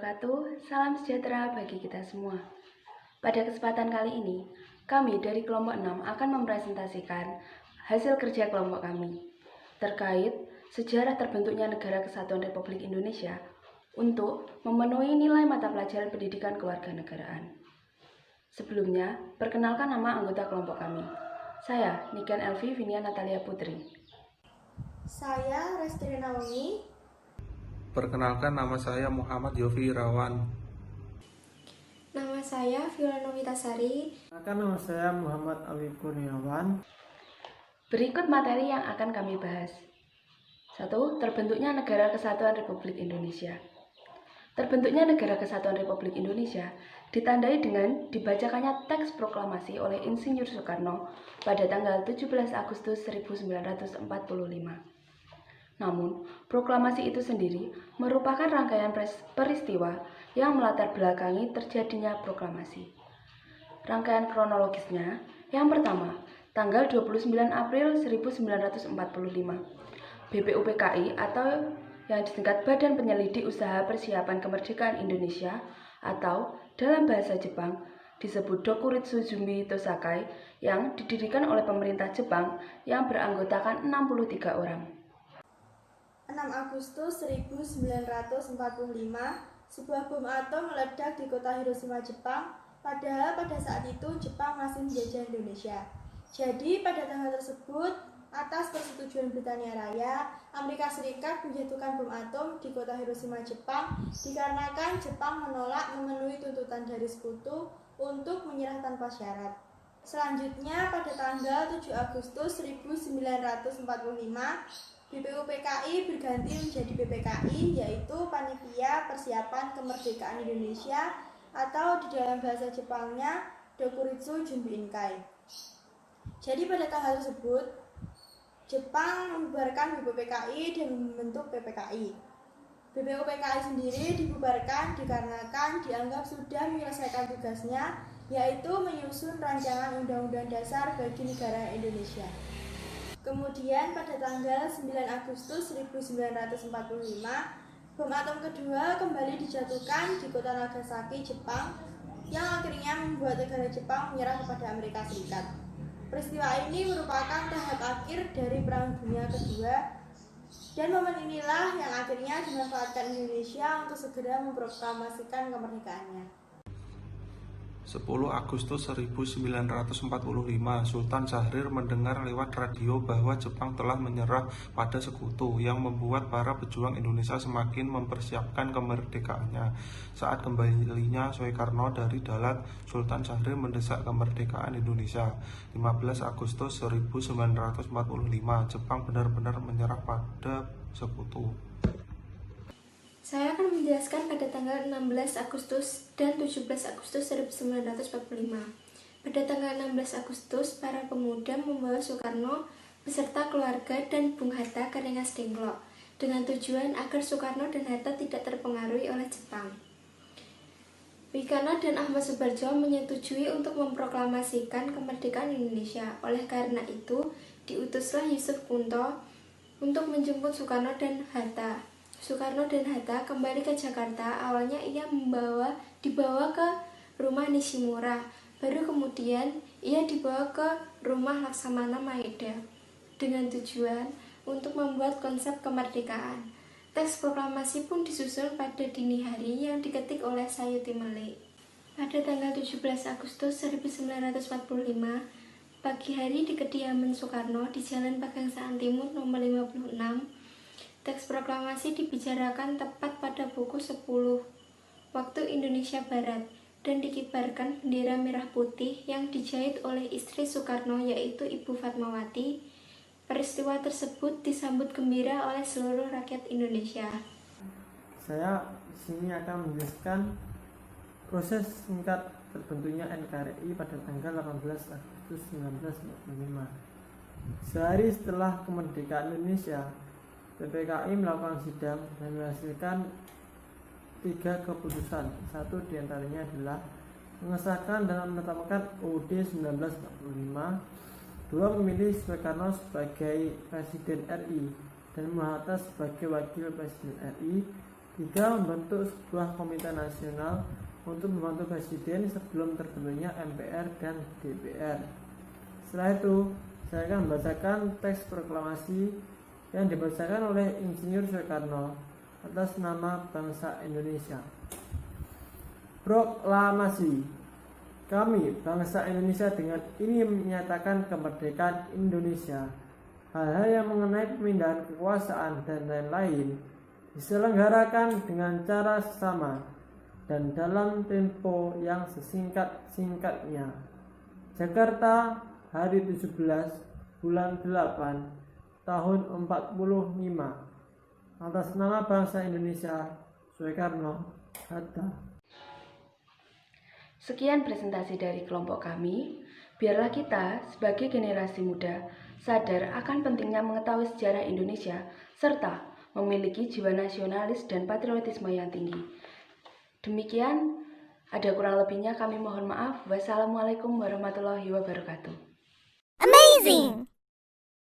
wabarakatuh. Salam sejahtera bagi kita semua. Pada kesempatan kali ini, kami dari kelompok 6 akan mempresentasikan hasil kerja kelompok kami terkait sejarah terbentuknya Negara Kesatuan Republik Indonesia untuk memenuhi nilai mata pelajaran pendidikan kewarganegaraan. Sebelumnya, perkenalkan nama anggota kelompok kami. Saya, Niken Elvi Vinia Natalia Putri. Saya Restri Naomi. Perkenalkan, nama saya Muhammad Yofi Irawan. Nama saya Viola Novitasari. Nama saya Muhammad Awi Kurniawan. Berikut materi yang akan kami bahas. 1. Terbentuknya Negara Kesatuan Republik Indonesia. Terbentuknya Negara Kesatuan Republik Indonesia ditandai dengan dibacakannya teks proklamasi oleh Insinyur Soekarno pada tanggal 17 Agustus 1945. Namun, proklamasi itu sendiri merupakan rangkaian peristiwa yang melatar belakangi terjadinya proklamasi. Rangkaian kronologisnya, yang pertama, tanggal 29 April 1945, BPUPKI atau yang disingkat Badan Penyelidik Usaha Persiapan Kemerdekaan Indonesia atau dalam bahasa Jepang disebut Dokuritsu Jumbi Tosakai yang didirikan oleh pemerintah Jepang yang beranggotakan 63 orang. 6 Agustus 1945, sebuah bom atom meledak di kota Hiroshima, Jepang. Padahal pada saat itu Jepang masih menjajah Indonesia. Jadi pada tanggal tersebut, atas persetujuan Britania Raya, Amerika Serikat menjatuhkan bom atom di kota Hiroshima, Jepang dikarenakan Jepang menolak memenuhi tuntutan dari Sekutu untuk menyerah tanpa syarat. Selanjutnya pada tanggal 7 Agustus 1945, BPUPKI berganti menjadi BPKI, yaitu Panitia Persiapan Kemerdekaan Indonesia atau di dalam bahasa Jepangnya Dokuritsu Jumbi Inkai. Jadi pada tanggal tersebut, Jepang membubarkan BPUPKI dan membentuk PPKI. BPUPKI sendiri dibubarkan dikarenakan dianggap sudah menyelesaikan tugasnya, yaitu menyusun rancangan Undang-Undang Dasar bagi negara Indonesia. Kemudian pada tanggal 9 Agustus 1945, bom atom kedua kembali dijatuhkan di kota Nagasaki, Jepang, yang akhirnya membuat negara Jepang menyerah kepada Amerika Serikat. Peristiwa ini merupakan tahap akhir dari Perang Dunia Kedua, dan momen inilah yang akhirnya dimanfaatkan Indonesia untuk segera memproklamasikan kemerdekaannya. 10 Agustus 1945, Sultan Syahrir mendengar lewat radio bahwa Jepang telah menyerah pada Sekutu, yang membuat para pejuang Indonesia semakin mempersiapkan kemerdekaannya. Saat kembalinya Soekarno dari Dalat, Sultan Syahrir mendesak kemerdekaan Indonesia. 15 Agustus 1945, Jepang benar-benar menyerah pada Sekutu. Saya akan menjelaskan pada tanggal 16 Agustus dan 17 Agustus 1945. Pada tanggal 16 Agustus, para pemuda membawa Soekarno beserta keluarga dan Bung Hatta ke Rengas Dengklok dengan tujuan agar Soekarno dan Hatta tidak terpengaruhi oleh Jepang. Wigana dan Ahmad Subarjo menyetujui untuk memproklamasikan kemerdekaan Indonesia. Oleh karena itu, diutuslah Yusuf Kunto untuk menjemput Soekarno dan Hatta. Soekarno dan Hatta kembali ke Jakarta. Awalnya ia dibawa ke rumah Nishimura, baru kemudian ia dibawa ke rumah Laksamana Maeda dengan tujuan untuk membuat konsep kemerdekaan. Teks proklamasi pun disusun pada dini hari yang diketik oleh Sayuti Melik. Pada tanggal 17 Agustus 1945, pagi hari di kediaman Soekarno di Jalan Pegangsaan Timur nomor 56, teks proklamasi dibicarakan tepat pada pukul 10 waktu Indonesia Barat dan dikibarkan bendera merah putih yang dijahit oleh istri Soekarno, yaitu Ibu Fatmawati. Peristiwa tersebut disambut gembira oleh seluruh rakyat Indonesia. Saya di sini akan menjelaskan proses singkat terbentuknya NKRI pada tanggal 18 Agustus 1945. Sehari setelah kemerdekaan Indonesia, PPKI melakukan sidang dan menghasilkan 3 keputusan. Satu diantaranya adalah mengesahkan dan menetapkan UUD 1945, 2 memilih Soekarno sebagai Presiden RI dan Muhammad Hatta sebagai Wakil Presiden RI, 3. Membentuk sebuah komite nasional untuk membantu Presiden sebelum terbentuknya MPR dan DPR. Setelah itu, saya akan membacakan teks proklamasi yang dibacakan oleh Insinyur Soekarno atas nama bangsa Indonesia. Proklamasi. Kami, bangsa Indonesia, dengan ini menyatakan kemerdekaan Indonesia. Hal-hal yang mengenai pemindahan kekuasaan dan lain-lain diselenggarakan dengan cara sama dan dalam tempo yang sesingkat-singkatnya. Jakarta, hari 17 bulan 8 tahun 45. Atas nama bangsa Indonesia, Soekarno, Hatta. Sekian presentasi dari kelompok kami. Biarlah kita sebagai generasi muda sadar akan pentingnya mengetahui sejarah Indonesia serta memiliki jiwa nasionalis dan patriotisme yang tinggi. Demikian, ada kurang lebihnya kami mohon maaf. Wassalamualaikum warahmatullahi wabarakatuh. Amazing!